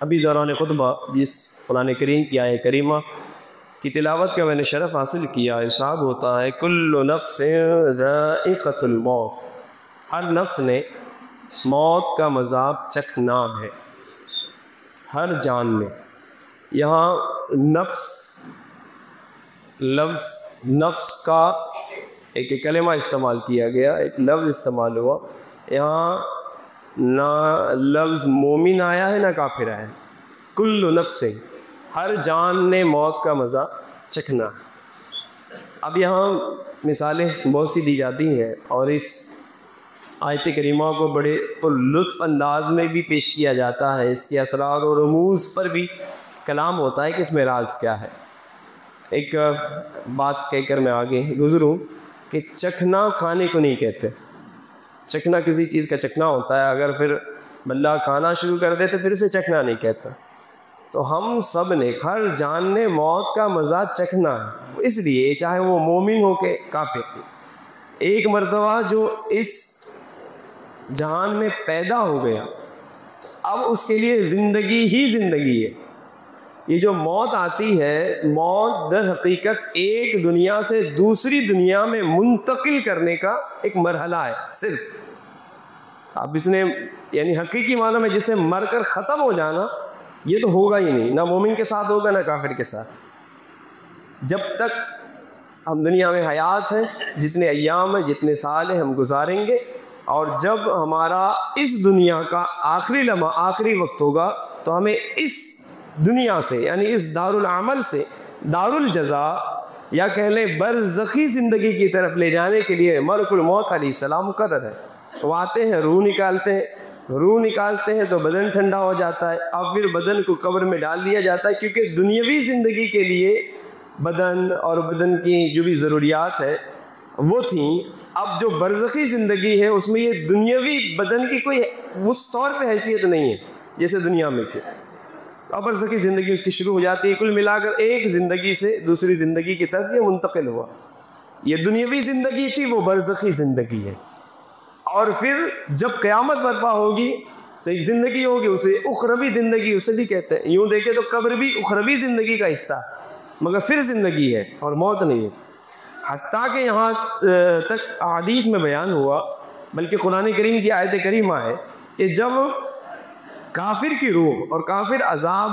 ابھی دوران خطبہ جس قرآن کریم کی آیت کریمہ کی تلاوت کا میں نے شرف حاصل کیا، ارشاد ہوتا ہے کل نفس ذائقۃ الموت، ہر نفس نے موت کا مذاق چکھنا ہے، ہر جان نے۔ یہاں لفظ نفس کا ایک کلمہ استعمال کیا گیا، ایک لفظ استعمال ہوا، یہاں نہ لفظ مومن آیا ہے نہ کافر آیا ہے، کل نفس، ہر جان نے موت کا مزہ چکھنا ہے۔ اب یہاں مثالیں بہت سی دی جاتی ہیں اور اس آیت کریمہ کو بڑے لطف انداز میں بھی پیش کیا جاتا ہے، اس کے اسرار و رموز پر بھی کلام ہوتا ہے کہ اس میں راز کیا ہے۔ ایک بات کہہ کر میں آگے گزروں کہ چکھنا کھانے کو نہیں کہتے، چکھنا کسی چیز کا چکھنا ہوتا ہے، اگر پھر بندہ کھانا شروع کر دے تو پھر اسے چکھنا نہیں کہتا۔ تو ہم سب نے، ہر جان نے موت کا مزہ چکھنا ہے، اس لیے چاہے وہ مومن ہو کہ کافر۔ ایک مرتبہ جو اس جہان میں پیدا ہو گیا، اب اس کے لیے زندگی ہی زندگی ہے۔ یہ جو موت آتی ہے، موت در حقیقت ایک دنیا سے دوسری دنیا میں منتقل کرنے کا ایک مرحلہ ہے صرف۔ اب اس نے یعنی حقیقی معنی میں جسے مر کر ختم ہو جانا، یہ تو ہوگا ہی نہیں، نہ مومن کے ساتھ ہوگا نہ کافر کے ساتھ۔ جب تک ہم دنیا میں حیات ہیں، جتنے ایام ہیں، جتنے سال ہیں، ہم گزاریں گے، اور جب ہمارا اس دنیا کا آخری لمحہ، آخری وقت ہوگا، تو ہمیں اس دنیا سے یعنی اس دار العمل سے دار الجزا یا کہہ لیں برزخی زندگی کی طرف لے جانے کے لیے ملک الموت علیہ السلام مقرر ہے۔ وہ آتے ہیں، روح نکالتے ہیں تو بدن ٹھنڈا ہو جاتا ہے، اب پھر بدن کو قبر میں ڈال دیا جاتا ہے، کیونکہ دنیاوی زندگی کے لیے بدن اور بدن کی جو بھی ضروریات ہے وہ تھیں۔ اب جو برزخی زندگی ہے اس میں یہ دنیاوی بدن کی کوئی اس طور پہ حیثیت نہیں ہے جیسے دنیا میں تھی۔ اب برزخی زندگی اس کی شروع ہو جاتی ہے، کل ملا کر ایک زندگی سے دوسری زندگی کی طرف یہ منتقل ہوا۔ یہ دنیاوی زندگی تھی، وہ برزخی زندگی ہے۔ اور پھر جب قیامت برپا ہوگی تو ایک زندگی ہوگی، اسے اخروی زندگی اسے بھی کہتے ہیں۔ یوں دیکھیں تو قبر بھی اخروی زندگی کا حصہ، مگر پھر زندگی ہے اور موت نہیں ہے۔ حتیٰ کہ یہاں تک احادیث میں بیان ہوا، بلکہ قرآن کریم کی آیت کریمہ ہے کہ جب کافر کی روح اور کافر عذاب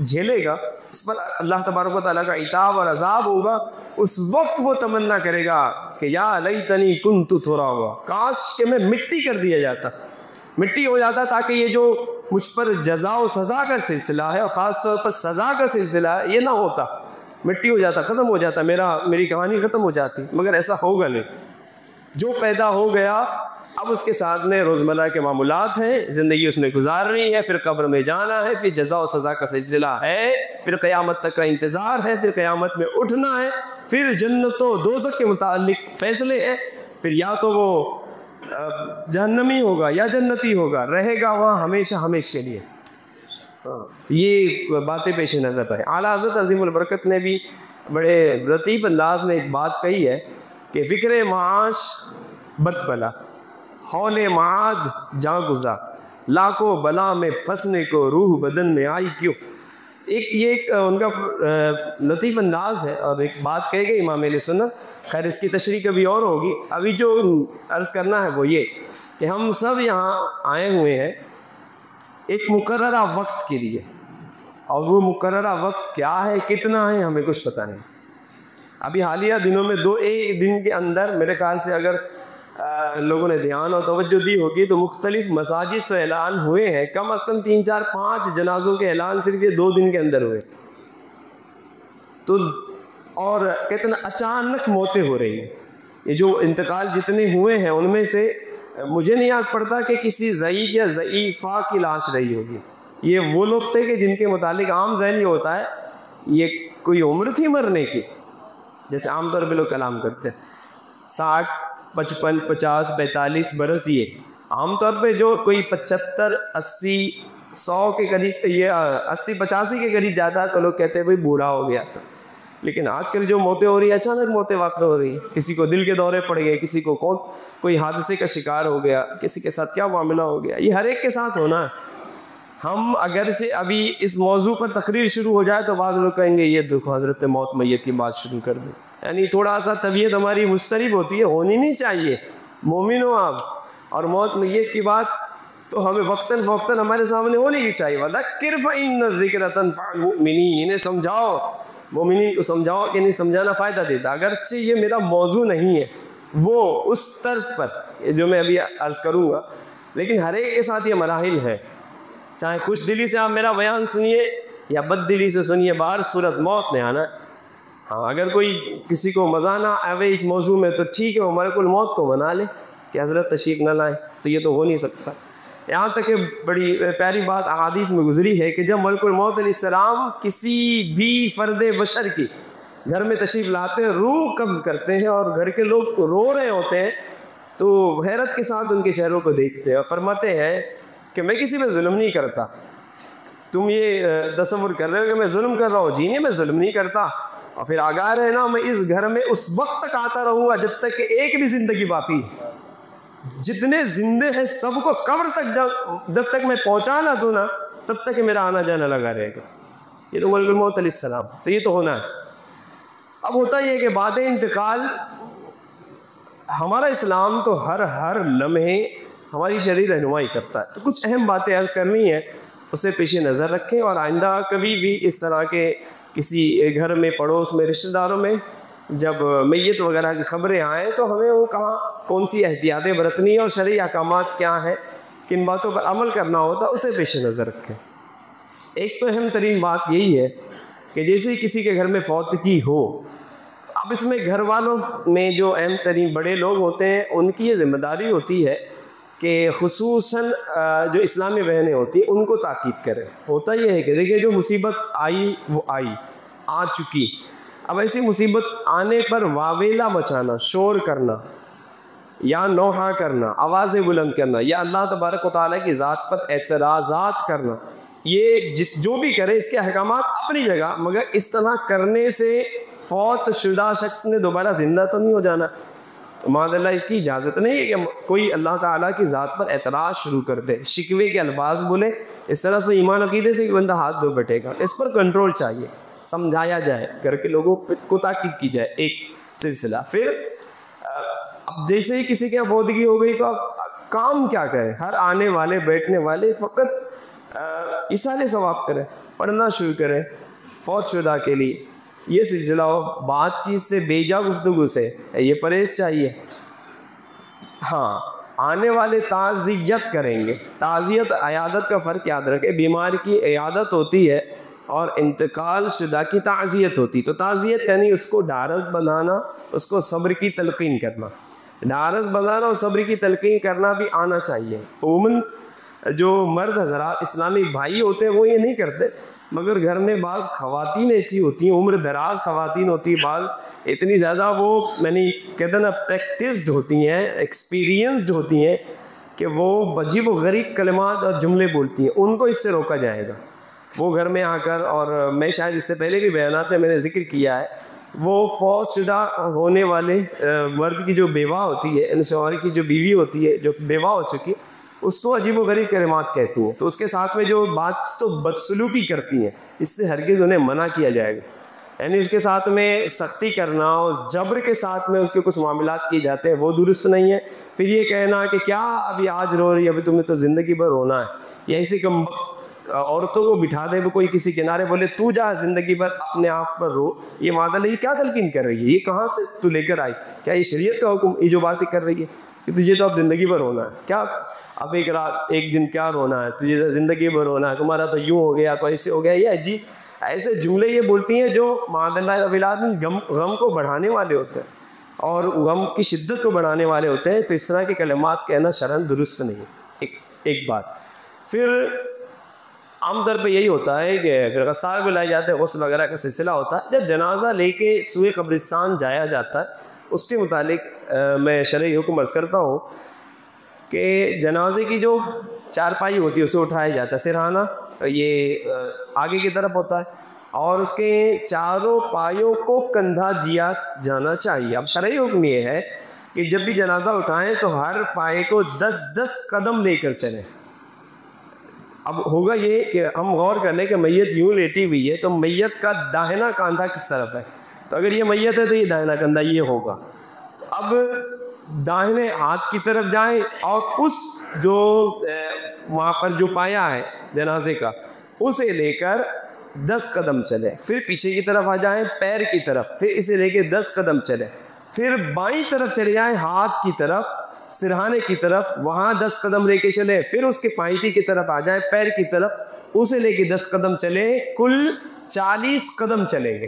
جھیلے گا، اس پر اللہ تبارک و تعالیٰ کا عتاب اور عذاب ہوگا، اس وقت وہ تمنا کرے گا کہ یا لیتنی کنت ترابا، کاش کہ میں مٹی کر دیا جاتا، مٹی ہو جاتا، تاکہ یہ جو مجھ پر جزا و سزا کا سلسلہ ہے اور خاص طور پر سزا کا سلسلہ ہے یہ نہ ہوتا، مٹی ہو جاتا، ختم ہو جاتا، میری کہانی ختم ہو جاتی، مگر ایسا ہوگا نہیں۔ جو پیدا ہو گیا اب اس کے ساتھ میں روزمرہ کے معمولات ہیں، زندگی اس نے گزارنی ہے، پھر قبر میں جانا ہے، پھر جزا و سزا کا سلسلہ ہے، پھر قیامت تک کا انتظار ہے، پھر قیامت میں اٹھنا ہے، پھر جنت و دوزخ کے متعلق فیصلے ہیں، پھر یا تو وہ جہنمی ہوگا یا جنتی ہوگا، رہے گا وہاں ہمیشہ ہمیشہ کے لیے۔ یہ باتیں پیش نظر ہے۔ اعلیٰ حضرت عظیم البرکت نے بھی بڑے لطیف انداز میں ایک بات کہی ہے کہ فکر معاش بد بلا، حول معاد جاں گزا، لاکھوں بلا میں پھنسنے کو روح بدن میں آئی کیوں۔ یہ ایک ان کا لطیف انداز ہے، اور ایک بات کہے گئی امام اہل سنت، خیر اس کی تشریح کبھی اور ہوگی، ابھی جو عرض کرنا ہے وہ یہ کہ ہم سب یہاں آئے ہوئے ہیں ایک مقررہ وقت کے لیے، اور وہ مقررہ وقت کیا ہے، کتنا ہے، ہمیں کچھ پتہ نہیں۔ ابھی حالیہ دنوں میں ایک دن کے اندر میرے خیال سے اگر لوگوں نے دھیان اور توجہ دی ہوگی تو مختلف مساجد سے اعلان ہوئے ہیں، کم از کم 3 4 5 جنازوں کے اعلان صرف یہ 2 دن کے اندر ہوئے۔ تو اور کتنا اچانک موتیں ہو رہی ہیں، یہ جو انتقال جتنے ہوئے ہیں ان میں سے مجھے نہیں یاد پڑتا کہ کسی ضعیف یا ضعیفہ کی لاش رہی ہوگی۔ یہ وہ لوگ تھے کہ جن کے متعلق عام ذہن یہ ہوتا ہے یہ کوئی عمر تھی مرنے کی، جیسے عام طور پہ لوگ کلام کرتے ہیں 60 55 50 45 برس، یہ عام طور پہ جو کوئی 75 80 100 کے قریب، یہ 80 85 کے قریب جاتا ہے تو لوگ کہتے ہیں بھائی بوڑھا ہو گیا تھا۔ لیکن آج کل جو موتیں ہو رہی ہیں، اچانک موتیں واقع ہو رہی ہیں، کسی کو دل کے دورے پڑ گئے، کسی کو کوئی حادثے کا شکار ہو گیا، کسی کے ساتھ کیا معاملہ ہو گیا، یہ ہر ایک کے ساتھ ہونا ہے۔ ہم اگرچہ ابھی اس موضوع پر تقریر شروع ہو جائے تو بعض لوگ کہیں گے یہ دیکھو حضرت موت میت کی بات شروع کر دیں، یعنی تھوڑا سا طبیعت ہماری مضطرب ہوتی ہے، ہونی نہیں چاہیے، مومن ہو آپ، اور موت میت کی بات تو ہمیں وقتاً فوقتاً ہمارے سامنے ہونی ہی چاہیے۔ وَذَكِّرْ فَإِنَّ الذِّكْرَ تَنفَعُ الْمُؤْمِنِينَ، انہیں سمجھاؤ، مومنین کو سمجھاؤ کہ نہیں سمجھانا فائدہ دیتا۔ اگرچہ یہ میرا موضوع نہیں ہے وہ اس طرز پر جو میں ابھی عرض کروں گا، لیکن ہر ایک کے ساتھ یہ مراحل ہیں، چاہے خوش دلی سے آپ میرا بیان سنیے یا بد دلی سے سنیے، باہر صورت موت نے آنا ہے۔ ہاں اگر کوئی کسی کو مزہ نہ آئے اس موضوع میں تو ٹھیک ہے، وہ ملک الموت کو منا لے کہ حضرت تشریف نہ لائیں، تو یہ تو ہو نہیں سکتا۔ یہاں تک کہ بڑی پیاری بات احادیث میں گزری ہے کہ جب ملک الموت علیہ السلام کسی بھی فرد بشر کی گھر میں تشریف لاتے ہیں، روح قبض کرتے ہیں اور گھر کے لوگ رو رہے ہوتے ہیں، تو حیرت کے ساتھ ان کے چہروں کو دیکھتے ہیں اور فرماتے ہیں کہ میں کسی پہ ظلم نہیں کرتا، تم یہ تصور کر رہے ہو کہ میں ظلم کر رہا ہوں، جی نہیں، میں ظلم نہیں کرتا، اور پھر آگاہ رہنا میں اس گھر میں اس وقت تک آتا رہوں گا جب تک کہ ایک بھی زندگی باقی ہے، جتنے زندے ہیں سب کو قبر تک جب تک میں پہنچا نہ دوں نا تب تک میرا آنا جانا لگا رہے گا۔ یہ تو ملک الموت علیہ السلام، تو یہ تو ہونا ہے۔ اب ہوتا یہ ہے کہ بعد انتقال ہمارا اسلام تو ہر لمحے ہماری شرعی رہنمائی کرتا ہے، تو کچھ اہم باتیں عرض کرنی ہیں، اسے پیش نظر رکھیں، اور آئندہ کبھی بھی اس طرح کے کسی گھر میں، پڑوس میں، رشتہ داروں میں جب میت وغیرہ کی خبریں آئیں تو ہمیں وہ کہاں کون سی احتیاطیں برتنی ہیں اور شرعی احکامات کیا ہیں، کن باتوں پر عمل کرنا ہوتا ہے، اسے پیش نظر رکھیں۔ ایک تو اہم ترین بات یہی ہے کہ جیسے کسی کے گھر میں فوتگی ہو، اب اس میں گھر والوں میں جو اہم ترین بڑے لوگ ہوتے ہیں ان کی یہ ذمہ داری ہوتی ہے کہ خصوصاً جو اسلامی بہنیں ہوتی ہیں ان کو تاکید کریں۔ ہوتا یہ ہے کہ دیکھیں جو مصیبت آئی وہ آ چکی، اب ایسی مصیبت آنے پر واویلا مچانا، شور کرنا یا نوحہ کرنا، آوازیں بلند کرنا، یا اللہ تبارک و تعالیٰ کی ذات پر اعتراضات کرنا، یہ جو بھی کرے اس کے احکامات اپنی جگہ، مگر اس طرح کرنے سے فوت شدہ شخص نے دوبارہ زندہ تو نہیں ہو جانا، تو معاذ اللہ اس کی اجازت نہیں ہے کہ کوئی اللہ تعالیٰ کی ذات پر اعتراض شروع کر دے، شکوے کے الفاظ بولے، اس طرح سے ایمان عقیدے سے بندہ ہاتھ دھو بیٹھے گا۔ اس پر کنٹرول چاہیے، سمجھایا جائے، گھر کے لوگوں کو تاکید کی جائے، ایک سلسلہ۔ پھر اب جیسے ہی کسی کے فوتگی ہو گئی تو اب کام کیا کریں، ہر آنے والے بیٹھنے والے فقط اصالِ ثواب کریں، پڑھنا شروع کریں فوت شدہ کے لیے، یہ سلسلہ ہو، بات چیت سے، بیجا گفتگو سے یہ پرہیز چاہیے۔ ہاں آنے والے تعزیت کریں گے، تعزیت عیادت کا فرق یاد رکھیں، بیمار کی عیادت ہوتی ہے اور انتقال شدہ کی تعزیت ہوتی، تو تعزیت یعنی اس کو ڈھارس بنانا، اس کو صبر کی تلقین کرنا، ڈھارس بنانا اور صبر کی تلقین کرنا بھی آنا چاہیے۔ عموماً جو مرد حضرات اسلامی بھائی ہوتے ہیں وہ یہ نہیں کرتے، مگر گھر میں بعض خواتین ایسی ہوتی ہیں، عمر دراز خواتین ہوتی ہیں، بعض اتنی زیادہ وہ کہتے ہیں نا پریکٹسڈ ہوتی ہیں، ایکسپیرینسڈ ہوتی ہیں کہ وہ عجیب و غریب کلمات اور جملے بولتی ہیں، ان کو اس سے روکا جائے گا۔ وہ گھر میں آ کر، اور میں شاید اس سے پہلے بھی بیانات میں نے ذکر کیا ہے، وہ فوت شدہ ہونے والے مرد کی جو بیوہ ہوتی ہے، شوہر کی جو بیوی ہوتی ہے جو بیوہ ہو چکی، اس کو عجیب و غریب کلمات کہتی ہیں، تو اس کے ساتھ میں جو بات تو بدسلوکی کرتی ہیں، اس سے ہرگز انہیں منع کیا جائے گا، یعنی اس کے ساتھ میں سختی کرنا اور جبر کے ساتھ میں اس کے کچھ معاملات کیے جاتے ہیں، وہ درست نہیں ہے۔ پھر یہ کہنا کہ کیا ابھی آج رو رہی ہے، ابھی تمہیں تو زندگی بھر رونا ہے، یا اسی کم عورتوں کو بٹھا دے وہ کوئی کسی کنارے بولے تو جا زندگی بھر اپنے آپ پر رو، یہ معاذ اللہ یہ کیا تلقین کر رہی ہے، یہ کہاں سے تو لے کر آئی، کیا یہ شریعت کا حکم، یہ جو باتیں کر رہی ہے کہ تجھے تو اب زندگی بھر رونا ہے، کیا اب ایک رات ایک دن کیا رونا ہے، تجھے زندگی بھر رونا ہے، تمہارا تو یوں ہو گیا، تو ایسے ہو گیا، یہ جی ایسے جملے یہ بولتی ہیں جو معاذ اللہ رب العالمین غم کو بڑھانے والے ہوتے ہیں اور غم کی شدت کو بڑھانے والے ہوتے ہیں، تو اس طرح کے کلمات کہنا شرعاً درست نہیں ہے۔ ایک بات پھر عام طور پہ یہی ہوتا ہے کہ پھر غسال بلائے جاتے ہیں، غسل وغیرہ کا سلسلہ ہوتا ہے، جب جنازہ لے کے سوئے قبرستان جایا جاتا ہے، اس کے متعلق میں شرعی حکم عرض کرتا ہوں کہ جنازے کی جو چارپائی ہوتی ہے اسے اٹھایا جاتا ہے، سرہانہ یہ آگے کی طرف ہوتا ہے، اور اس کے چاروں پایوں کو کندھا دیا جانا چاہیے۔ اب شرعی حکم یہ ہے کہ جب بھی جنازہ اٹھائیں تو ہر پائے کو 10 قدم لے کر چلیں، اب ہوگا یہ کہ ہم غور کر لیں کہ میت یوں لیٹی ہوئی ہے تو میت کا داہنا کاندھا کس طرف ہے، تو اگر یہ میت ہے تو یہ داہنا کاندھا یہ ہوگا. تو اب داہنے ہاتھ کی طرف جائیں اور اس جو وہاں پر جو پایا ہے جنازے کا اسے لے کر 10 قدم چلے، پھر پیچھے کی طرف آ جائیں پیر کی طرف، پھر اسے لے کے 10 قدم چلے، پھر بائیں طرف چلے جائیں ہاتھ کی طرف سرہانے کی طرف، وہاں 10 قدم لے کے چلے، پھر اس کے پائٹی کی طرف آ جائیں پیر کی طرف، اسے لے کے 10 قدم چلے، کل 40 قدم چلیں گے.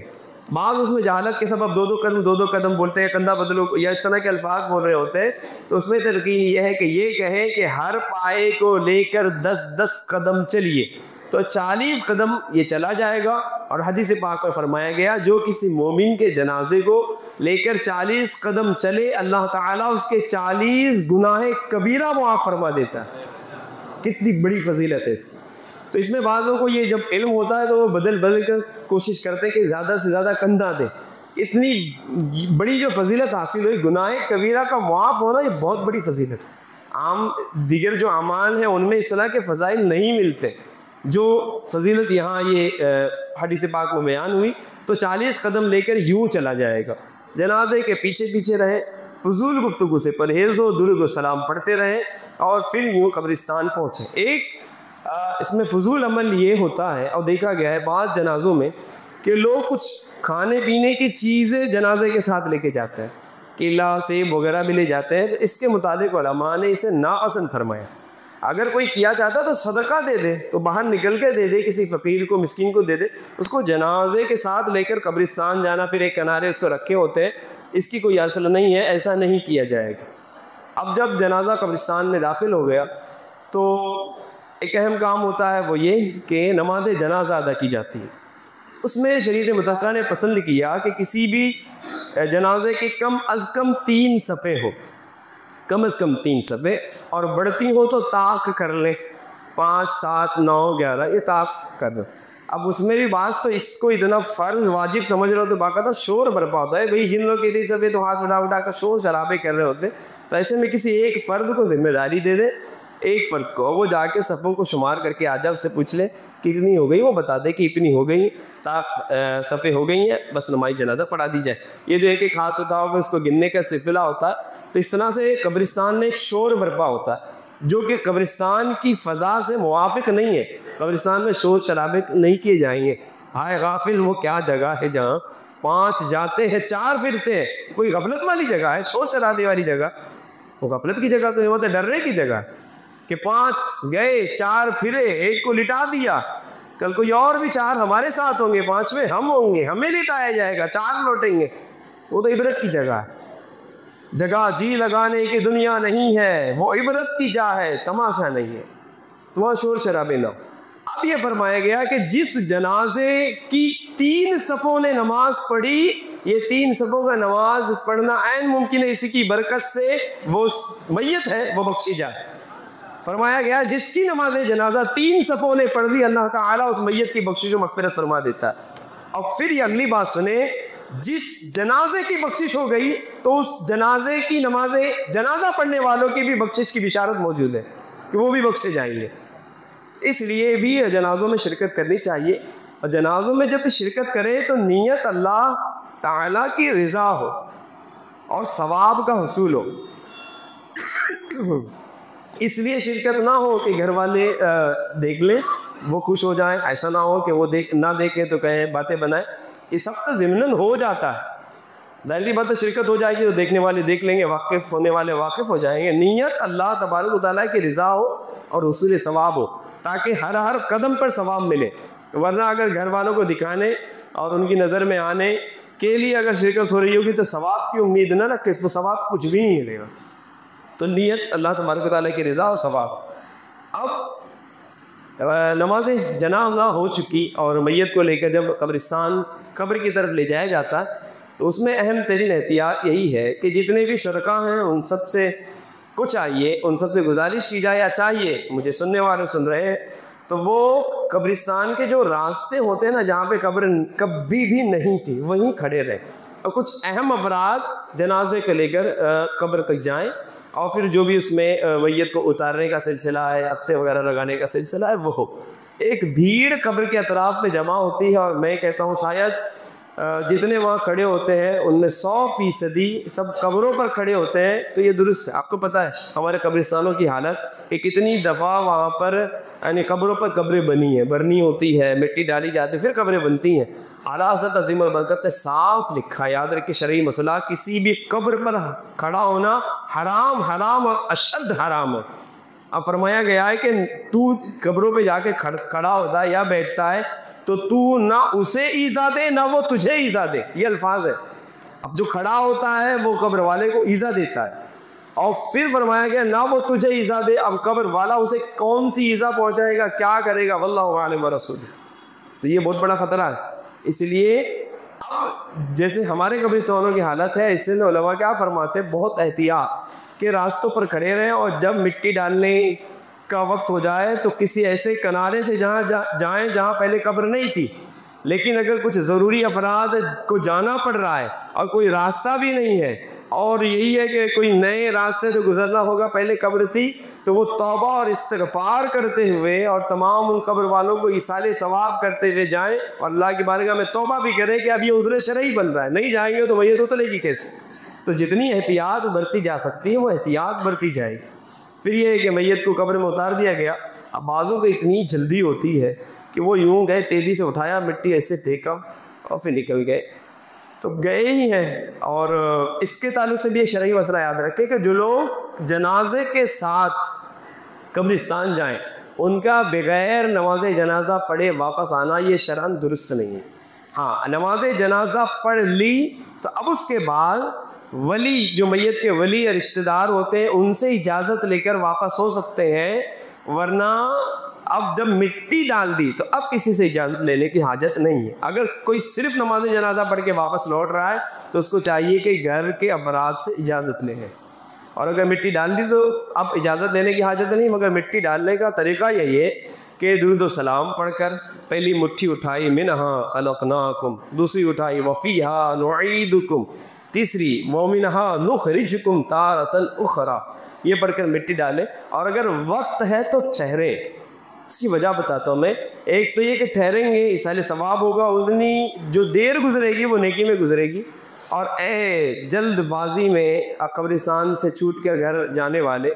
بعض اس میں جہالت کے سبب 2 قدم بولتے ہیں، کندھا بدلو یا اس طرح کے الفاظ بول رہے ہوتے ہیں، تو اس میں ترقی یہ ہے کہ یہ کہیں کہ ہر پائے کو لے کر 10 قدم چلیے، تو 40 قدم یہ چلا جائے گا. اور حدیث پاک میں فرمایا گیا جو کسی مومن کے جنازے کو لے کر 40 قدم چلے اللہ تعالیٰ اس کے 40 گناہ کبیرہ معاف فرما دیتا ہے. کتنی بڑی فضیلت ہے اس کی. تو اس میں بعضوں کو یہ جب علم ہوتا ہے تو وہ بدل کر کوشش کرتے ہیں کہ زیادہ سے زیادہ کندھا دیں. اتنی بڑی جو فضیلت حاصل ہوئی گناہ کبیرہ کا معاف ہونا، یہ بہت بڑی فضیلت ہے. عام دیگر جو اعمال ہیں ان میں اس طرح کے فضائل نہیں ملتے جو فضیلت یہاں یہ حدیث پاک میں بیان ہوئی. تو 40 قدم لے کر یوں چلا جائے گا، جنازے کے پیچھے پیچھے رہیں، فضول گفتگو سے پرہیز ہو، درود و سلام پڑھتے رہیں اور پھر یوں قبرستان پہنچیں. ایک اس میں فضول عمل یہ ہوتا ہے اور دیکھا گیا ہے بعض جنازوں میں کہ لوگ کچھ کھانے پینے کی چیزیں جنازے کے ساتھ لے کے جاتے ہیں، کیلا سیب وغیرہ بھی لے جاتے ہیں. تو اس کے متعلق علماء نے اسے ناپسند فرمایا. اگر کوئی کیا چاہتا تو صدقہ دے دے، تو باہر نکل کے دے دے، کسی فقیر کو مسکین کو دے دے. اس کو جنازے کے ساتھ لے کر قبرستان جانا، پھر ایک کنارے اس کو رکھے ہوتے ہیں، اس کی کوئی اصل نہیں ہے، ایسا نہیں کیا جائے گا. اب جب جنازہ قبرستان میں داخل ہو گیا تو ایک اہم کام ہوتا ہے، وہ یہ کہ نماز جنازہ ادا کی جاتی ہے. اس میں شریعت مطہرہ نے پسند کیا کہ کسی بھی جنازے کے کم از کم 3 صفحے ہو، کم از کم 3 صفحے، اور بڑھتی ہو تو طاق کر لیں، 5 7 9 11 یہ طاق کر لیں. اب اس میں بھی بعض تو اس کو اتنا فرض واجب سمجھ رہے ہو تو باقاعدہ شور برپا ہوتا ہے، بھئی جن لوگ کے صفحے تو ہاتھ اٹھا کر شور شرابے کر رہے ہوتے. تو ایسے میں کسی ایک فرد کو ذمہ داری دے دیں، ایک فرد کو، وہ جا کے صفوں کو شمار کر کے آ جائے، اس سے پوچھ لے کتنی ہو گئی، وہ بتا دے کہ اتنی ہو گئی، صفحے ہو گئی ہیں، بس نماز جنازہ پڑھا دی جائے. یہ جو ایک ہاتھ اٹھا ہوگا اس کو گننے کا سلسلہ ہوتا ہے. تو اس طرح سے قبرستان میں ایک شور برپا ہوتا ہے جو کہ قبرستان کی فضا سے موافق نہیں ہے. قبرستان میں شور شرابے نہیں کیے جائیں گے. ہائے غافل وہ کیا جگہ ہے جہاں 5 جاتے ہیں 4 پھرتے ہیں. کوئی غفلت والی جگہ ہے، شور شرابے والی جگہ؟ وہ غفلت کی جگہ تو نہیں ہوتا، ڈرنے کی جگہ کہ 5 گئے 4 پھرے، ایک کو لٹا دیا، کل کوئی اور بھی 4 ہمارے ساتھ ہوں گے، 5ویں ہم ہوں گے، ہمیں لٹایا جائے گا، 4 لوٹیں گے. وہ تو عبرت کی جگہ ہے. جگہ جی لگانے کی دنیا نہیں ہے، وہ عبرت کی جا ہے، تماشا نہیں ہے. تو وہاں شور شرابے نہ. اب یہ فرمایا گیا کہ جس جنازے کی 3 صفوں نے نماز پڑھی، یہ 3 صفوں کا نماز پڑھنا عین ممکن ہے، اسی کی برکت سے وہ میت ہے وہ بخشی جائے. فرمایا گیا جس کی نماز جنازہ 3 صفوں نے پڑھ دی، اللہ تعالیٰ اس میت کی بخشش و مغفرت فرما دیتا ہے. اور پھر یہ اگلی بات سنیں، جس جنازے کی بخشش ہو گئی تو اس جنازے کی نماز جنازہ پڑھنے والوں کی بھی بخشش کی بشارت موجود ہے کہ وہ بھی بخشے جائیں گے. اس لیے بھی جنازوں میں شرکت کرنی چاہیے. اور جنازوں میں جب شرکت کرے تو نیت اللہ تعالیٰ کی رضا ہو اور ثواب کا حصول ہو. اس لیے شرکت نہ ہو کہ گھر والے دیکھ لیں وہ خوش ہو جائیں، ایسا نہ ہو کہ وہ نہ دیکھیں تو کہیں باتیں بنائیں. یہ سب تو ضمناً ہو جاتا ہے، ظاہری بات ہے شرکت ہو جائے گی تو دیکھنے والے دیکھ لیں گے، واقف ہونے والے واقف ہو جائیں گے. نیت اللہ تبارک و تعالیٰ کی رضا ہو اور حصول ثواب ہو تاکہ ہر قدم پر ثواب ملے. ورنہ اگر گھر والوں کو دکھانے اور ان کی نظر میں آنے کے لیے اگر شرکت ہو رہی ہوگی تو ثواب کی امید نہ رکھے، اس کو ثواب کچھ بھی نہیں ملے گا. تو نیت اللہ تبارک و تعالیٰ کی رضا اور ثواب. اب نماز جنازہ ہو چکی اور میت کو لے کر جب قبرستان قبر کی طرف لے جایا جاتا تو اس میں اہم ترین احتیاط یہی ہے کہ جتنے بھی شرکاء ہیں ان سب سے ان سب سے گزارش کی جائے، چاہیے مجھے سننے والے سن رہے ہیں تو وہ قبرستان کے جو راستے ہوتے ہیں نا جہاں پہ قبر کبھی بھی نہیں تھی وہیں کھڑے رہیں. اور کچھ اہم افراد جنازے کو لے کر قبر تک جائیں اور پھر جو بھی اس میں میت کو اتارنے کا سلسلہ ہے، اختے وغیرہ لگانے کا سلسلہ ہے، وہ ہو۔ ایک بھیڑ قبر کے اطراف میں جمع ہوتی ہے، اور میں کہتا ہوں شاید جتنے وہاں کھڑے ہوتے ہیں ان میں 100% سب قبروں پر کھڑے ہوتے ہیں، تو یہ درست ہے۔ آپ کو پتہ ہے ہمارے قبرستانوں کی حالت کہ کتنی دفعہ وہاں پر یعنی قبروں پر قبریں بنی ہیں، برنی ہوتی ہے، مٹی ڈالی جاتی ہے، پھر قبریں بنتی ہیں۔ اعلیٰ حضرت عظیم البرکت نے صاف لکھا، یاد رکھیں شرعی مسئلہ، کسی بھی قبر پر کھڑا ہونا حرام، حرام اور اشد حرام ہے۔ اب فرمایا گیا ہے کہ تو قبروں پہ جا کے کھڑا ہوتا ہے یا بیٹھتا ہے تو تو نہ اسے ایذا دے نہ وہ تجھے ایذا دے، یہ الفاظ ہے۔ اب جو کھڑا ہوتا ہے وہ قبر والے کو ایذا دیتا ہے، اور پھر فرمایا گیا نہ وہ تجھے ایذا دے، اب قبر والا اسے کون سی ایذا پہنچائے گا، کیا کرے گا، واللہ اعلم ورسول۔ تو یہ بہت بڑا خطرہ ہے۔ اس لیے اب جیسے ہمارے قبرستانوں کی حالت ہے، اس سے علماء کیا فرماتے ہیں، بہت احتیاط کہ راستوں پر کھڑے رہیں، اور جب مٹی ڈالنے کا وقت ہو جائے تو کسی ایسے کنارے سے جائیں جہاں پہلے قبر نہیں تھی، لیکن اگر کچھ ضروری افراد کو جانا پڑ رہا ہے اور کوئی راستہ بھی نہیں ہے، اور یہی ہے کہ کوئی نئے راستے سے گزرنا ہوگا، پہلے قبر تھی، تو وہ توبہ اور استغفار کرتے ہوئے اور تمام ان قبر والوں کو ایصال ثواب کرتے ہوئے جائیں، اور اللہ کی بارگاہ میں توبہ بھی کریں کہ اب یہ عذر شرعی بن رہا ہے، نہیں جائیں گے تو میت اترے گی کیسے؟ تو جتنی احتیاط برتی جا سکتی ہے وہ احتیاط برتی جائے گی۔ پھر یہ ہے کہ میت کو قبر میں اتار دیا گیا۔ اب بعضوں کو اتنی جلدی ہوتی ہے کہ وہ یوں گئے، تیزی سے اٹھایا، مٹی ایسے پھینکا اور پھر نکل گئے، تو گئے ہی ہیں۔ اور اس کے تعلق سے بھی ایک شرعی مسئلہ یاد رکھیں کہ جو لوگ جنازے کے ساتھ قبرستان جائیں، ان کا بغیر نماز جنازہ پڑھے واپس آنا یہ شرعاً درست نہیں ہے۔ ہاں، نماز جنازہ پڑھ لی تو اب اس کے بعد ولی، جو میت کے ولی یا رشتہ دار ہوتے ہیں، ان سے اجازت لے کر واپس ہو سکتے ہیں، ورنہ اب جب مٹی ڈال دی تو اب کسی سے اجازت لینے کی حاجت نہیں ہے۔ اگر کوئی صرف نماز جنازہ پڑھ کے واپس لوٹ رہا ہے تو اس کو چاہیے کہ گھر کے افراد سے اجازت لے، اور اگر مٹی ڈال دی تو اب اجازت لینے کی حاجت نہیں، مگر مٹی ڈالنے کا طریقہ یہی ہے کہ درود و سلام پڑھ کر پہلی مٹھی اٹھائی، منہا خلقناکم، دوسری اٹھائی وفیہا نعیدکم، تیسری ومنہا نخرجکم تارۃ اخری، یہ پڑھ کر مٹی ڈالیں۔ اور اگر وقت ہے تو ٹھہریں، اس کی وجہ بتاتا ہوں میں۔ ایک تو یہ کہ ٹھہریں گے ایصال ثواب ہوگا، اتنی جو دیر گزرے گی وہ نیکی میں گزرے گی۔ اور اے جلد بازی میں قبرستان سے چھوٹ کر گھر جانے والے،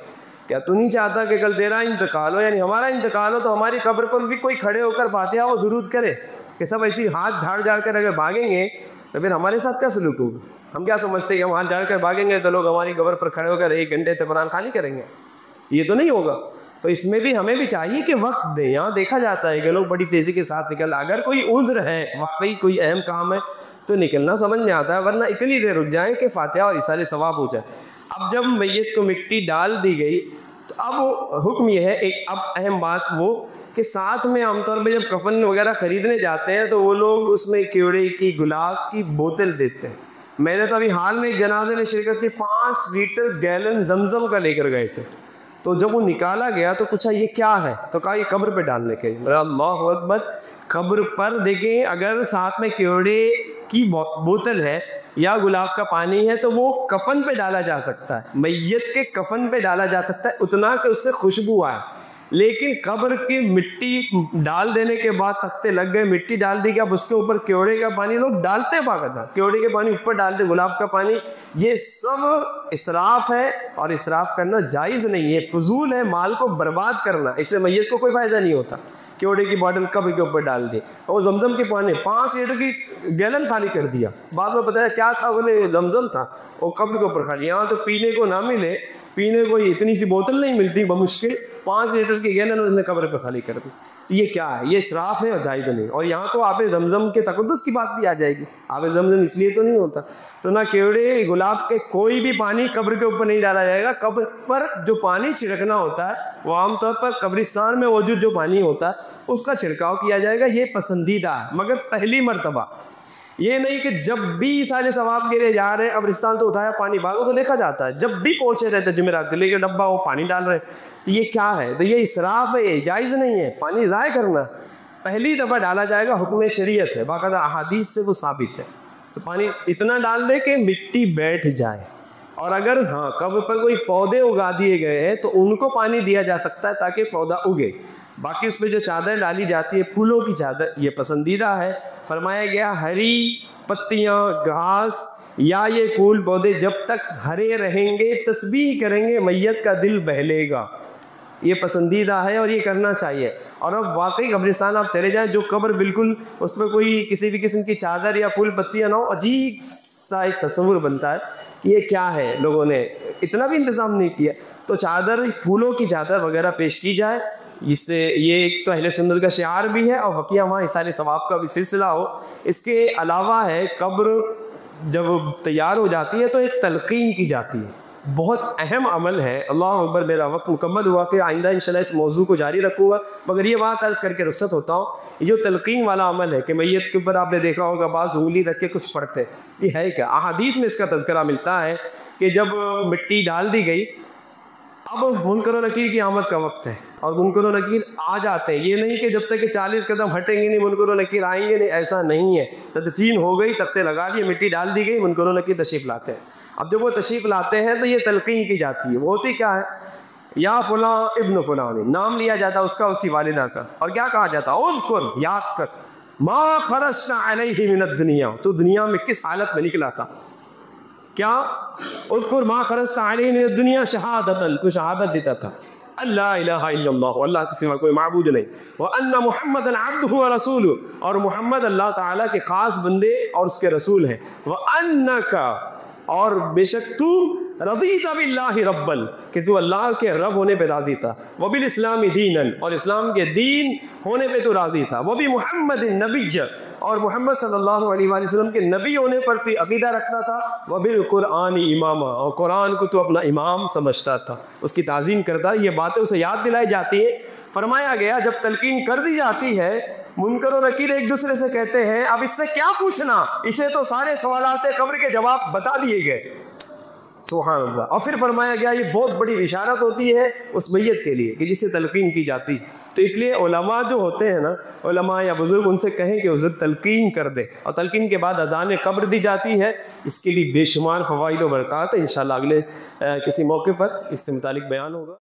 کیا تو نہیں چاہتا کہ کل تیرا انتقال ہو، یعنی ہمارا انتقال ہو تو ہماری قبر پر بھی کوئی کھڑے ہو کر فاتحہ و درود کرے؟ کہ سب ایسی ہاتھ جھاڑ جھاڑ کر اگر بھاگیں گے تو پھر ہمارے ساتھ کیا سلوک ہوگا؟ ہم کیا سمجھتے ہیں کہ ہم ہاتھ جھاڑ کر بھاگیں گے تو لوگ ہماری قبر پر کھڑے ہو کر 1 گھنٹے سے قرآن خوانی کریں گے؟ یہ تو نہیں ہوگا۔ تو اس میں بھی ہمیں بھی چاہیے کہ وقت دیں۔ یہاں دیکھا جاتا ہے کہ لوگ بڑی تیزی کے ساتھ نکل، اگر کوئی عذر ہے، واقعی کوئی اہم کام ہے تو نکلنا سمجھ میں آتا ہے، ورنہ اتنی دیر رک جائیں کہ فاتحہ اور ایصال ثواب ہو جائے۔ اب جب میت کو مٹی ڈال دی گئی تو اب حکم یہ ہے، ایک اب اہم بات وہ کہ ساتھ میں عام طور پہ جب کفن وغیرہ خریدنے جاتے ہیں تو وہ لوگ اس میں کیوڑے کی، گلاب کی بوتل دیتے ہیں۔ میں نے تو ابھی حال میں جنازے میں شرکت کی، 5 لیٹر گیلن زمزم کا لے کر گئے تھے، تو جب وہ نکالا گیا تو پوچھا یہ کیا ہے، تو کہا یہ قبر پہ ڈالنے کے لیے۔ اللہ اکبر! قبر پر دیکھیں اگر ساتھ میں کیوڑے کی بوتل ہے یا گلاب کا پانی ہے تو وہ کفن پہ ڈالا جا سکتا ہے، میت کے کفن پہ ڈالا جا سکتا ہے، اتنا کہ اس سے خوشبو آئے۔ لیکن قبر کی مٹی ڈال دینے کے بعد تختے لگ گئے، مٹی ڈال دی گیا، اب اس کے اوپر کیوڑے کا پانی، لوگ ڈالتے باقاعدہ کیوڑے کے پانی اوپر ڈال دے، گلاب کا پانی، یہ سب اسراف ہے، اور اسراف کرنا جائز نہیں ہے، فضول ہے، مال کو برباد کرنا، اس سے میت کو کوئی فائدہ نہیں ہوتا۔ کیوڑے کی بوتل قبر کے اوپر ڈال دی، اور زمزم کے پانی 5 لیٹر کی گیلن خالی کر دیا، بعد میں بتایا کیا تھا، بولے زمزم تھا، اور قبر کے اوپر خالی۔ یہاں تو پینے کو نہ ملے، پینے کو اتنی سی بوتل نہیں ملتی بمشکل، 5 لیٹر کی گیلن اس نے قبر پہ خالی کر دی، تو یہ کیا ہے؟ یہ اسراف ہے اور جائز نہیں۔ اور یہاں تو آب زمزم کے تقدس کی بات بھی آ جائے گی، آب زمزم اس لیے تو نہیں ہوتا، تو نہ کیوڑے گلاب کے کوئی بھی پانی قبر کے اوپر نہیں ڈالا جائے گا۔ قبر پر جو پانی چھڑکنا ہوتا ہے وہ عام طور پر قبرستان میں موجود جو پانی ہوتا ہے اس کا چھڑکاؤ کیا جائے گا، یہ پسندیدہ ہے، مگر پہلی مرتبہ۔ یہ نہیں کہ جب بھی ایصال ثواب کے لیے جا رہے ہیں قبرستان تو اٹھایا پانی، بھاگو تو دیکھا جاتا ہے، جب بھی پہنچے رہتے جمعرات کے لے کے ڈبہ وہ پانی ڈال رہے، تو یہ کیا ہے؟ تو یہ اسراف ہے، یہ جائز نہیں ہے، پانی ضائع کرنا۔ پہلی دفعہ ڈالا جائے گا، حکم شریعت ہے، باقاعدہ احادیث سے وہ ثابت ہے، تو پانی اتنا ڈال دے کہ مٹی بیٹھ جائے، اور اگر قبر پر کوئی پودے اگا دیے گئے ہیں تو ان کو پانی دیا جا سکتا ہے تاکہ پودا اگے. باقی اس پہ جو چادر ڈالی جاتی ہے پھولوں کی چادر یہ پسندیدہ ہے. فرمایا گیا ہری پتیاں گھاس یا یہ پھول پودے جب تک ہرے رہیں گے تسبیح کریں گے میت کا دل بہلے گا. یہ پسندیدہ ہے اور یہ کرنا چاہیے. اور اب واقعی قبرستان آپ چلے جائیں جو قبر بالکل اس پہ کوئی کسی بھی قسم کی چادر یا پھول پتیاں نہ ہو, عجیب سا ایک تصور بنتا ہے کہ یہ کیا ہے, لوگوں نے اتنا بھی انتظام نہیں کیا. تو چادر پھولوں کی چادر وغیرہ پیش کی جائے, اس سے یہ ایک تو اہل سنت کا شعار بھی ہے اور بقیہ وہاں احسان ثواب کا بھی سلسلہ ہو. اس کے علاوہ ہے قبر جب تیار ہو جاتی ہے تو ایک تلقین کی جاتی ہے, بہت اہم عمل ہے. اللہ اکبر, میرا وقت مکمل ہوا کہ آئندہ انشاءاللہ اس موضوع کو جاری رکھوں گا, مگر یہ بات عرض کر کے رخصت ہوتا ہوں. یہ جو تلقین والا عمل ہے کہ میت کے اوپر آپ نے دیکھا ہوگا بعض انگلی رکھ کے کچھ پڑھتے, یہ ہے کیا؟ احادیث میں اس کا تذکرہ ملتا ہے کہ جب مٹی ڈال دی گئی اب منکر و نکیر کی آمد کا وقت ہے اور منکر و نکیر آ جاتے ہیں. یہ نہیں کہ جب تک کہ 40 قدم ہٹیں گے نہیں منکر و نکیر آئیں گے نہیں, ایسا نہیں ہے. تدفین ہو گئی, تختے لگا دیے, مٹی ڈال دی گئی, منکر و نکیر تشریف لاتے ہیں. اب جب وہ تشریف لاتے ہیں تو یہ تلقین کی جاتی ہے. وہ ہوتی کیا ہے؟ یا فلاں ابن فلاں, نام لیا جاتا اس کا, اس کی والدہ کا, اور کیا کہا جاتا؟ اذکر, یاد کر, ما خرجت علیہ من الدنیا, تو دنیا میں کس حالت میں نکلا تھا. کیا؟ اذکر ما خرجت علیہ من الدنیا شہادتاً, تو شہادت دیتا تھا اللہ الہ الا اللہ, اللہ کے سوا کوئی معبود نہیں, وان محمد عبدہ ورسولہ, اور محمد اللہ تعالیٰ کے خاص بندے اور اس کے رسول ہیں, وانک, اور بے شک تو رضیت باللہ ربا, کہ تو اللہ کے رب ہونے پہ راضی تھا, وبالاسلام دینا, اور اسلام کے دین ہونے پہ تو راضی تھا, وبمحمد نبی, اور محمد صلی اللہ علیہ وآلہ وسلم کے نبی ہونے پر تو عقیدہ رکھتا تھا, وبالقرآن اماما, اور قرآن کو تو اپنا امام سمجھتا تھا, اس کی تعظیم کرتا. یہ باتیں اسے یاد دلائی جاتی ہیں. فرمایا گیا جب تلقین کر دی جاتی ہے منکر و نکیر ایک دوسرے سے کہتے ہیں اب اس سے کیا پوچھنا, اسے تو سارے سوالات قبر کے جواب بتا دیے گئے. سبحان اللہ. اور پھر فرمایا گیا یہ بہت بڑی بشارت ہوتی ہے اس میت کے لیے کہ جس سے تلقین کی جاتی. تو اس لیے علماء جو ہوتے ہیں نا, علماء یا بزرگ, ان سے کہیں کہ حضور تلقین کر دے, اور تلقین کے بعد اذان قبر دی جاتی ہے. اس کے لیے بے شمار فوائد و برکات ہے. انشاءاللہ اگلے کسی موقع پر اس سے متعلق بیان ہوگا.